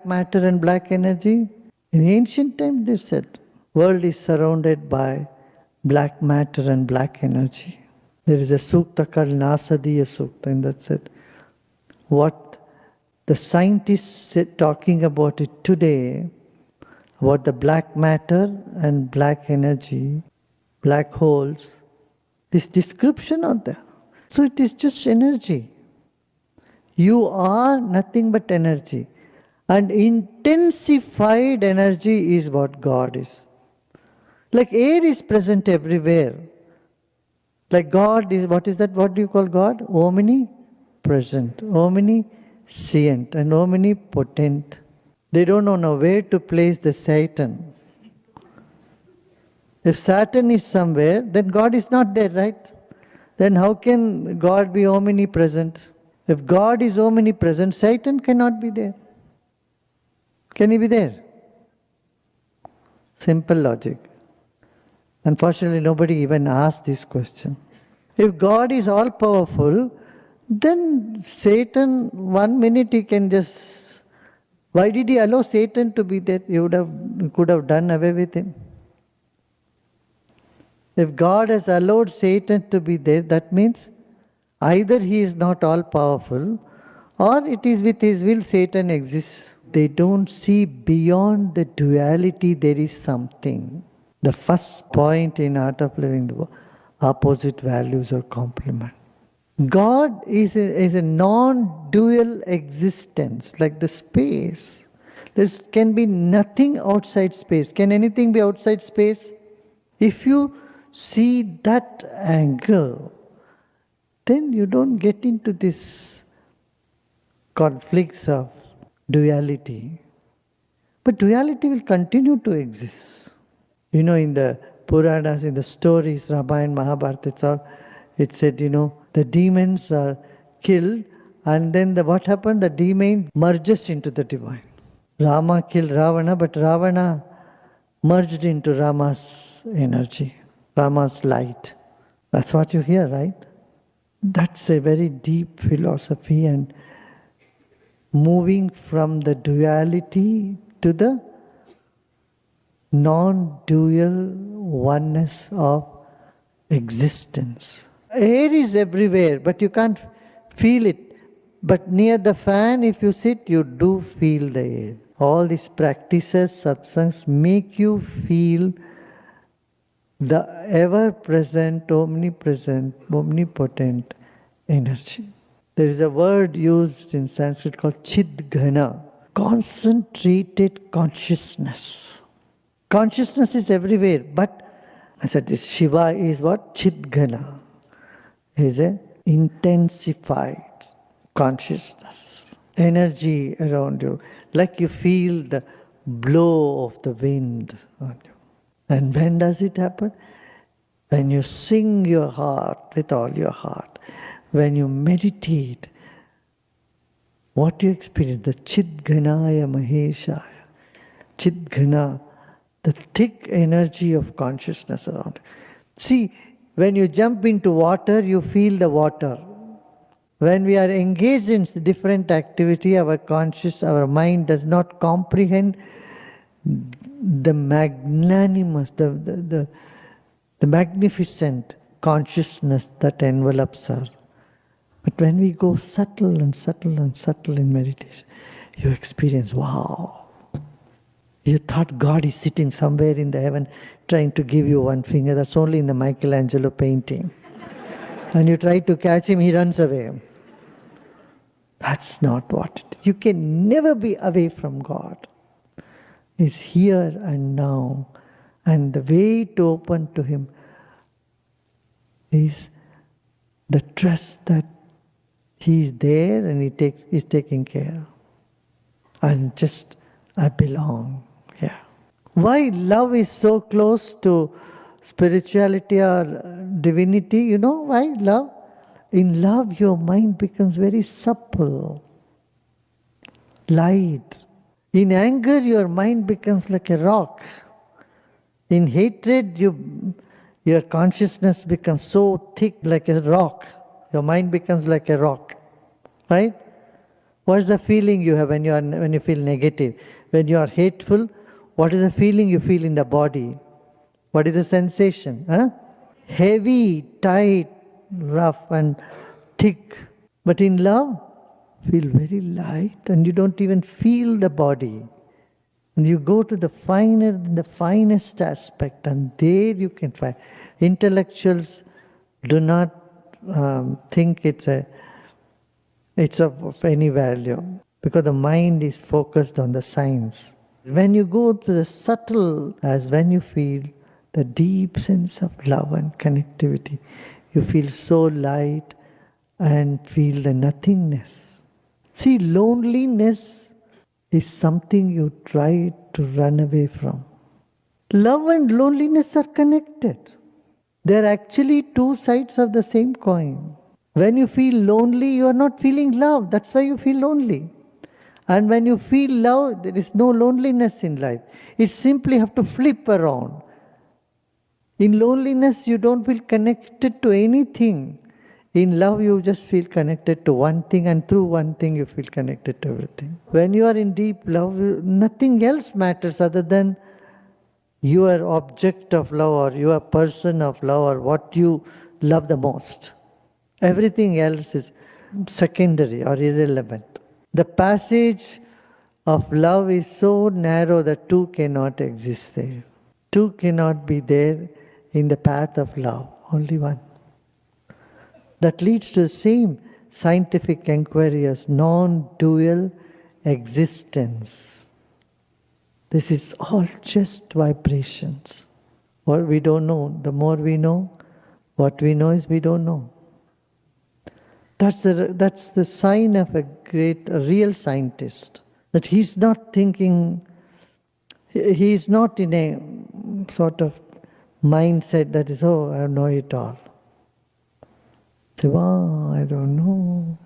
matter and black energy? In ancient times they said, world is surrounded by black matter and black energy. There is a sukta called Nasadiya Sukta, and that said, what the scientists talking about it today, about the black matter and black energy, black holes, this description of that. So it is just energy. You are nothing but energy. And intensified energy is what God is. Like air is present everywhere. Like God is, what is that? What do you call God? Omnipresent, omniscient, and omnipotent. They don't know where to place the Satan. If Saturn is somewhere, then God is not there, right? Then how can God be omnipresent? If God is omnipresent, Satan cannot be there. Can he be there? Simple logic. Unfortunately, nobody even asked this question. If God is all-powerful, then Satan, 1 minute he can just... Why did he allow Satan to be there? He could have done away with him. If God has allowed Satan to be there, that means either he is not all-powerful, or it is with his will Satan exists. They don't see beyond the duality there is something. The first point in Art of Living, the opposite values or complement. God is a non-dual existence, like the space. There can be nothing outside space. Can anything be outside space? If you see that angle, then you don't get into this conflicts of duality. But duality will continue to exist. You know, in the Puranas, in the stories, Ramayana, Mahabharata, it said, the demons are killed, and then what happened? The demon merges into the divine. Rama killed Ravana, but Ravana merged into Rama's energy, Rama's light. That's what you hear, right? That's a very deep philosophy, and moving from the duality to the non-dual oneness of existence. Air is everywhere, but you can't feel it. But near the fan, if you sit, you do feel the air. All these practices, satsangs, make you feel the ever-present, omnipresent, omnipotent energy. There is a word used in Sanskrit called chidghana, concentrated consciousness. Consciousness is everywhere, but I said this, Shiva is what? Chidghana. Is a intensified consciousness. Energy around you. Like you feel the blow of the wind on you. And when does it happen? When you sing your heart with all your heart. When you meditate, what you experience, the Chidghanaya Maheshaya. Chidghana, the thick energy of consciousness around. See, when you jump into water, you feel the water. When we are engaged in different activity, our mind does not comprehend the magnanimous, the magnificent consciousness that envelops her. But when we go subtle and subtle and subtle in meditation, you experience, wow. You thought God is sitting somewhere in the heaven trying to give you one finger. That's only in the Michelangelo painting. And you try to catch him, he runs away. That's not what it is. You can never be away from God. He's here and now. And the way to open to Him is the trust that He is there and He's taking care. And just, I belong here. Why love is so close to spirituality or divinity? You know why love? In love, your mind becomes very supple, light. In anger, your mind becomes like a rock. In hatred, your consciousness becomes so thick like a rock. Your mind becomes like a rock. Right? What is the feeling you have when you feel negative? When you are hateful, what is the feeling you feel in the body? What is the sensation? Huh? Heavy, tight, rough and thick. But in love, feel very light and you don't even feel the body. And you go to the finest aspect, and there you can find. Intellectuals do not think it's of any value, because the mind is focused on the science. When you go to the subtle, as when you feel the deep sense of love and connectivity, you feel so light and feel the nothingness. See, loneliness is something you try to run away from. Love and loneliness are connected. They are actually two sides of the same coin. When you feel lonely, you are not feeling love. That's why you feel lonely. And when you feel love, there is no loneliness in life. It simply have to flip around. In loneliness, you don't feel connected to anything. In love, you just feel connected to one thing, and through one thing, you feel connected to everything. When you are in deep love, nothing else matters other than your object of love or your person of love or what you love the most. Everything else is secondary or irrelevant. The passage of love is so narrow that two cannot exist there. Two cannot be there in the path of love, only one. That leads to the same scientific inquiry as non-dual existence. This is all just vibrations. What we don't know, the more we know, what we know is we don't know. That's the sign of a real scientist. That he's not thinking, he's not in a sort of mindset that is, oh, I know it all. Say, wow, I don't know.